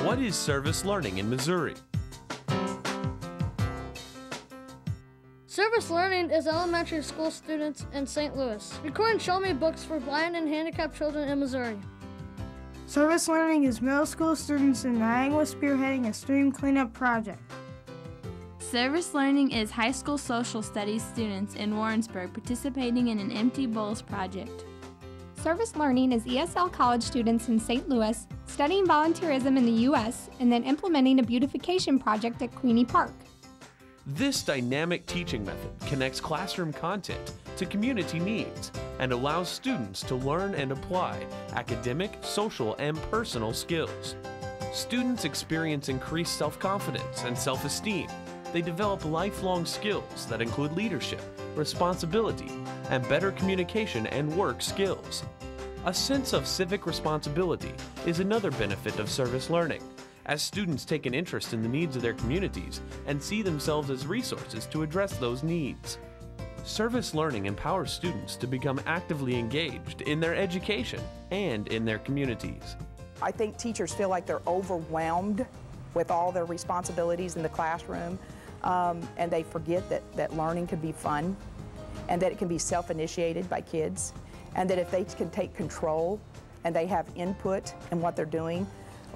What is service learning in Missouri? Service learning is elementary school students in St. Louis. Recording Show Me books for blind and handicapped children in Missouri. Service learning is middle school students in Niagara spearheading a stream cleanup project. Service learning is high school social studies students in Warrensburg participating in an Empty Bowls project. Service learning is ESL college students in St. Louis studying volunteerism in the U.S. and then implementing a beautification project at Queenie Park. This dynamic teaching method connects classroom content to community needs and allows students to learn and apply academic, social, and personal skills. Students experience increased self-confidence and self-esteem. They develop lifelong skills that include leadership, responsibility, and better communication and work skills. A sense of civic responsibility is another benefit of service learning, as students take an interest in the needs of their communities and see themselves as resources to address those needs. Service learning empowers students to become actively engaged in their education and in their communities. I think teachers feel like they're overwhelmed with all their responsibilities in the classroom, and they forget that learning can be fun and that it can be self-initiated by kids, and that if they can take control and they have input in what they're doing,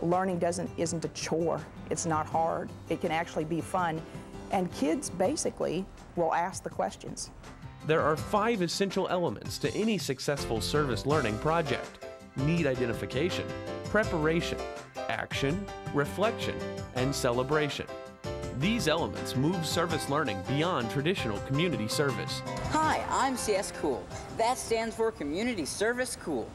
learning isn't a chore. It's not hard. It can actually be fun, and kids basically will ask the questions. There are 5 essential elements to any successful service learning project: need identification, preparation, action, reflection, and celebration. These elements move service learning beyond traditional community service. Hi, I'm CS Cool. That stands for Community Service Cool.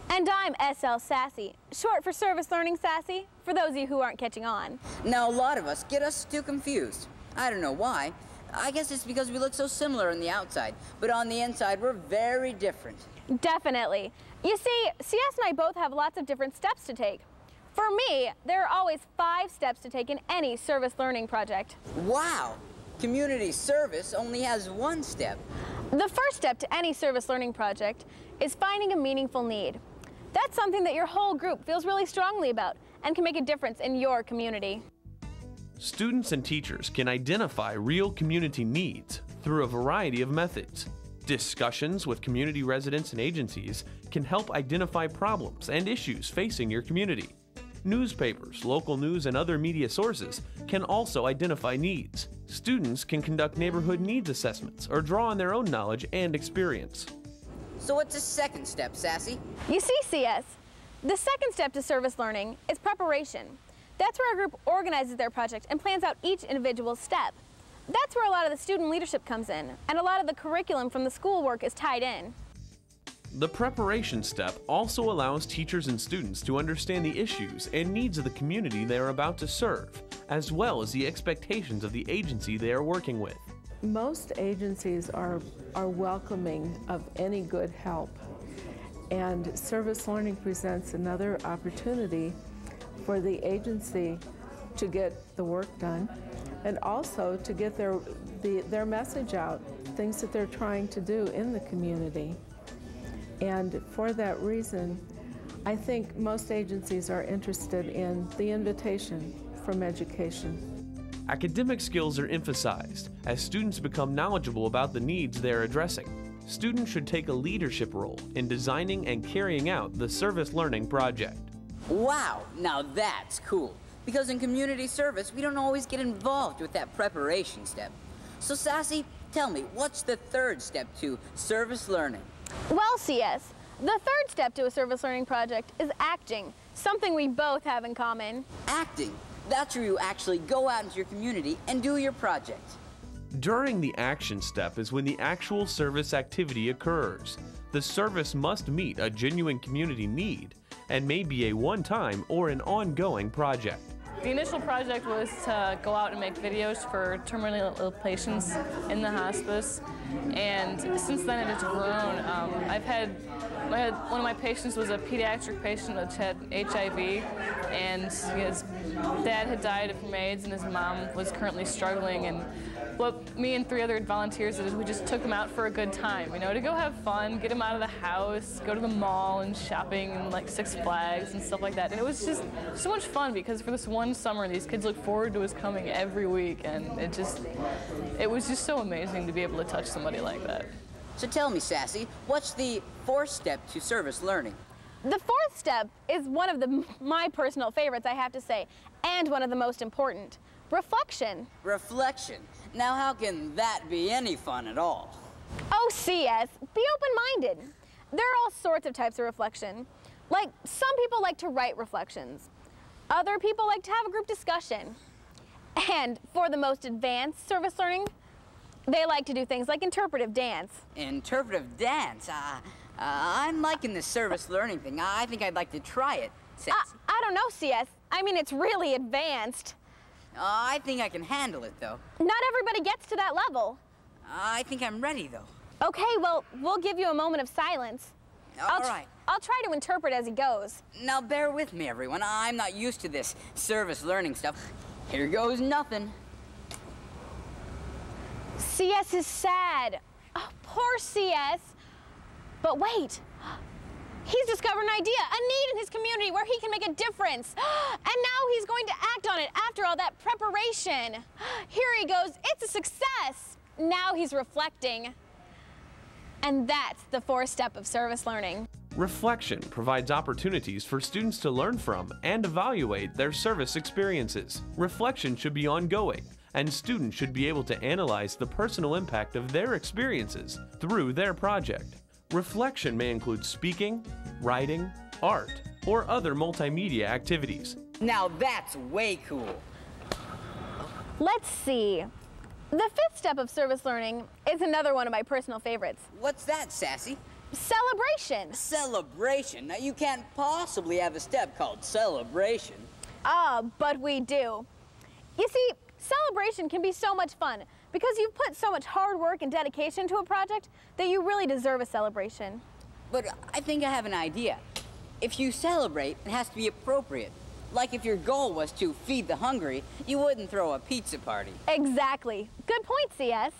And I'm SL Sassy, short for Service Learning Sassy, for those of you who aren't catching on. Now, a lot of us get us too confused. I don't know why. I guess it's because we look so similar on the outside, but on the inside, we're very different. Definitely. You see, CS and I both have lots of different steps to take. For me, there are always 5 steps to take in any service learning project. Wow! Community service only has 1 step. The first step to any service learning project is finding a meaningful need. That's something that your whole group feels really strongly about and can make a difference in your community. Students and teachers can identify real community needs through a variety of methods. Discussions with community residents and agencies can help identify problems and issues facing your community. Newspapers, local news, and other media sources can also identify needs. Students can conduct neighborhood needs assessments or draw on their own knowledge and experience. So what's the second step, Sassy? You see, CS, the second step to service learning is preparation. That's where our group organizes their project and plans out each individual step. That's where a lot of the student leadership comes in, and a lot of the curriculum from the schoolwork is tied in. The preparation step also allows teachers and students to understand the issues and needs of the community they are about to serve, as well as the expectations of the agency they are working with. Most agencies are welcoming of any good help, and service learning presents another opportunity for the agency to get the work done and also to get their message out, things that they're trying to do in the community. And for that reason, I think most agencies are interested in the invitation from education. Academic skills are emphasized as students become knowledgeable about the needs they are addressing. Students should take a leadership role in designing and carrying out the service learning project. Wow, now that's cool. Because in community service, we don't always get involved with that preparation step. So Sassy, tell me, what's the third step to service learning? Well, CS, the third step to a service learning project is acting, something we both have in common. Acting. That's where you actually go out into your community and do your project. During the action step is when the actual service activity occurs. The service must meet a genuine community need and may be a one-time or an ongoing project. The initial project was to go out and make videos for terminally ill patients in the hospice, and since then it has grown. One of my patients was a pediatric patient which had HIV, and his dad had died from AIDS, and his mom was currently struggling, and what me and 3 other volunteers did is we just took them out for a good time, you know, to go have fun, get them out of the house, go to the mall and shopping and like Six Flags and stuff like that. And it was just so much fun because for this one summer, these kids look forward to us coming every week, and it was just so amazing to be able to touch somebody like that. So tell me, Sassy, what's the 4th step to service learning? The 4th step is one of my personal favorites, I have to say, and one of the most important. Reflection. Reflection. Now how can that be any fun at all? Oh, CS, be open-minded. There are all sorts of types of reflection. Like, some people like to write reflections. Other people like to have a group discussion. And for the most advanced service learning, they like to do things like interpretive dance. Interpretive dance? I'm liking this service learning thing. I think I'd like to try it, Sassy. I don't know, CS. I mean, it's really advanced. I think I can handle it, though. Not everybody gets to that level. I think I'm ready, though. Okay, well, we'll give you a moment of silence. All right. I'll try to interpret as he goes. Now, bear with me, everyone. I'm not used to this service learning stuff. Here goes nothing. CS is sad. Oh, poor CS. But wait. He's discovered an idea, a need in his community where he can make a difference. And now he's going to act on it after all that preparation. Here he goes, it's a success. Now he's reflecting. And that's the 4th step of service learning. Reflection provides opportunities for students to learn from and evaluate their service experiences. Reflection should be ongoing, and students should be able to analyze the personal impact of their experiences through their project. Reflection may include speaking, writing, art, or other multimedia activities. Now that's way cool. Let's see. The 5th step of service learning is another one of my personal favorites. What's that, Sassy? Celebration. Celebration? Now you can't possibly have a step called celebration. But we do. You see, celebration can be so much fun because you've put so much hard work and dedication to a project that you really deserve a celebration. But I think I have an idea. If you celebrate, it has to be appropriate. Like if your goal was to feed the hungry, you wouldn't throw a pizza party. Exactly. Good point, CS.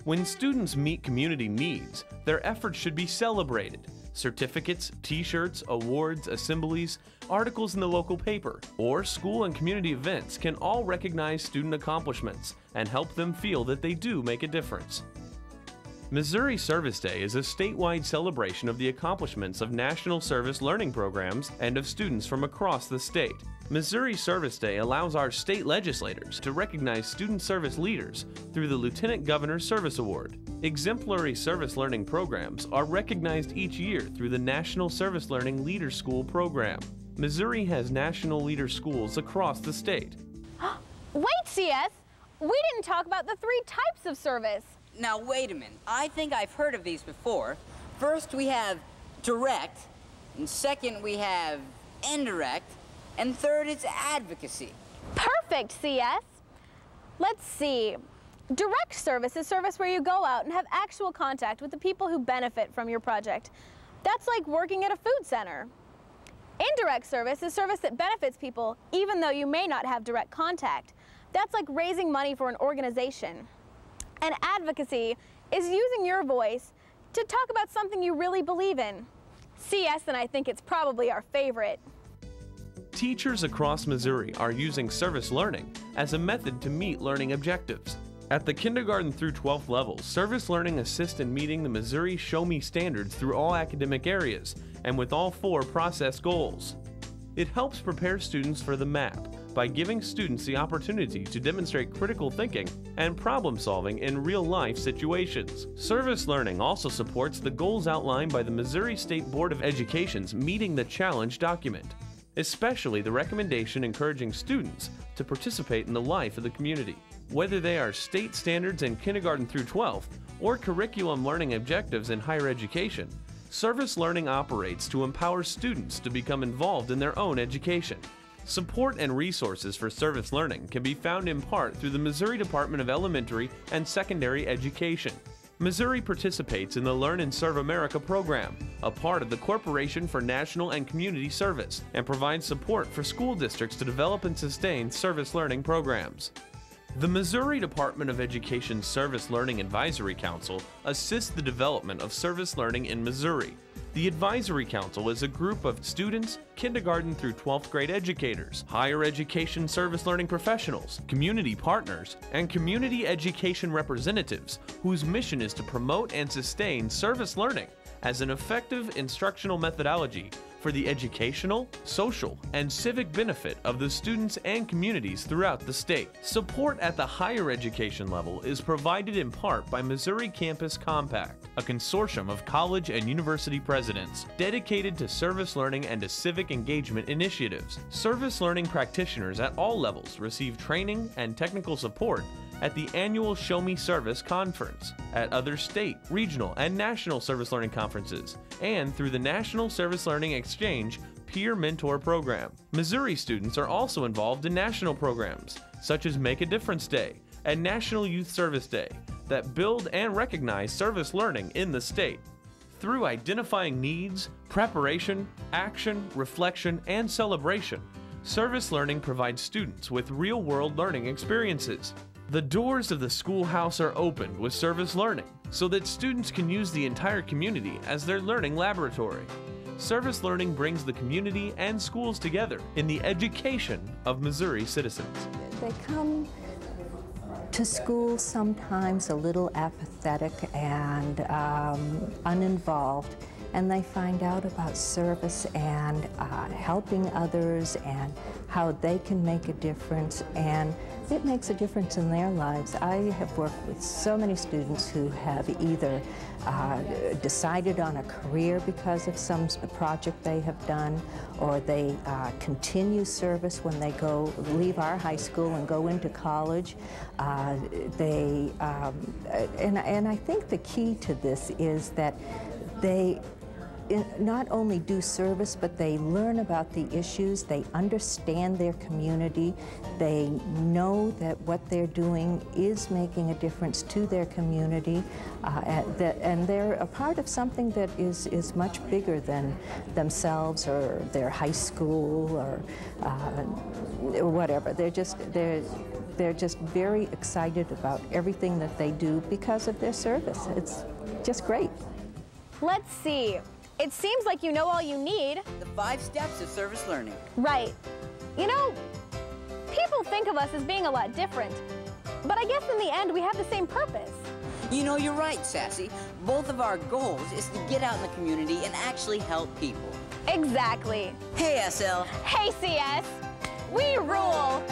When students meet community needs, their efforts should be celebrated. Certificates, t-shirts, awards, assemblies, articles in the local paper, or school and community events can all recognize student accomplishments and help them feel that they do make a difference. Missouri Service Day is a statewide celebration of the accomplishments of national service learning programs and of students from across the state. Missouri Service Day allows our state legislators to recognize student service leaders through the Lieutenant Governor's Service Award. Exemplary service learning programs are recognized each year through the National Service Learning Leader School program. Missouri has national leader schools across the state. Wait, CS! We didn't talk about the 3 types of service. Now wait a minute. I think I've heard of these before. First we have direct, and second we have indirect, and third it's advocacy. Perfect, CS. Let's see. Direct service is service where you go out and have actual contact with the people who benefit from your project. That's like working at a food center. Indirect service is service that benefits people even though you may not have direct contact. That's like raising money for an organization. And advocacy is using your voice to talk about something you really believe in. CS and I think it's probably our favorite. Teachers across Missouri are using service learning as a method to meet learning objectives. At the kindergarten through 12th levels, service learning assists in meeting the Missouri Show Me standards through all academic areas and with all 4 process goals. It helps prepare students for the MAP by giving students the opportunity to demonstrate critical thinking and problem solving in real-life situations. Service learning also supports the goals outlined by the Missouri State Board of Education's Meeting the Challenge document, especially the recommendation encouraging students to participate in the life of the community. Whether they are state standards in kindergarten through 12th or curriculum learning objectives in higher education, service learning operates to empower students to become involved in their own education. Support and resources for service learning can be found in part through the Missouri Department of Elementary and Secondary Education. Missouri participates in the Learn and Serve America program, a part of the Corporation for National and Community Service, and provides support for school districts to develop and sustain service learning programs. The Missouri Department of Education Service Learning Advisory Council assists the development of service learning in Missouri. The Advisory Council is a group of students, kindergarten through 12th grade educators, higher education service learning professionals, community partners, and community education representatives whose mission is to promote and sustain service learning as an effective instructional methodology for the educational, social, and civic benefit of the students and communities throughout the state. Support at the higher education level is provided in part by Missouri Campus Compact, a consortium of college and university presidents dedicated to service learning and to civic engagement initiatives. Service learning practitioners at all levels receive training and technical support at the annual Show Me Service Conference, at other state, regional, and national service learning conferences, and through the National Service Learning Exchange Peer Mentor Program. Missouri students are also involved in national programs, such as Make a Difference Day and National Youth Service Day, that build and recognize service learning in the state. Through identifying needs, preparation, action, reflection, and celebration, service learning provides students with real-world learning experiences. The doors of the schoolhouse are opened with service learning so that students can use the entire community as their learning laboratory. Service learning brings the community and schools together in the education of Missouri citizens. They come to school sometimes a little apathetic and uninvolved, and they find out about service and helping others and how they can make a difference, and it makes a difference in their lives. I have worked with so many students who have either decided on a career because of some project they have done, or they continue service when they leave our high school and go into college. And I think the key to this is that they not only do service, but they learn about the issues, they understand their community, they know that what they're doing is making a difference to their community, and they're a part of something that is much bigger than themselves or their high school or whatever. They're just very excited about everything that they do because of their service. It's just great. Let's see. It seems like you know all you need. The 5 steps of service learning. Right. You know, people think of us as being a lot different, but I guess in the end we have the same purpose. You know, you're right, Sassy. Both of our goals is to get out in the community and actually help people. Exactly. Hey, SL. Hey, CS. We rule.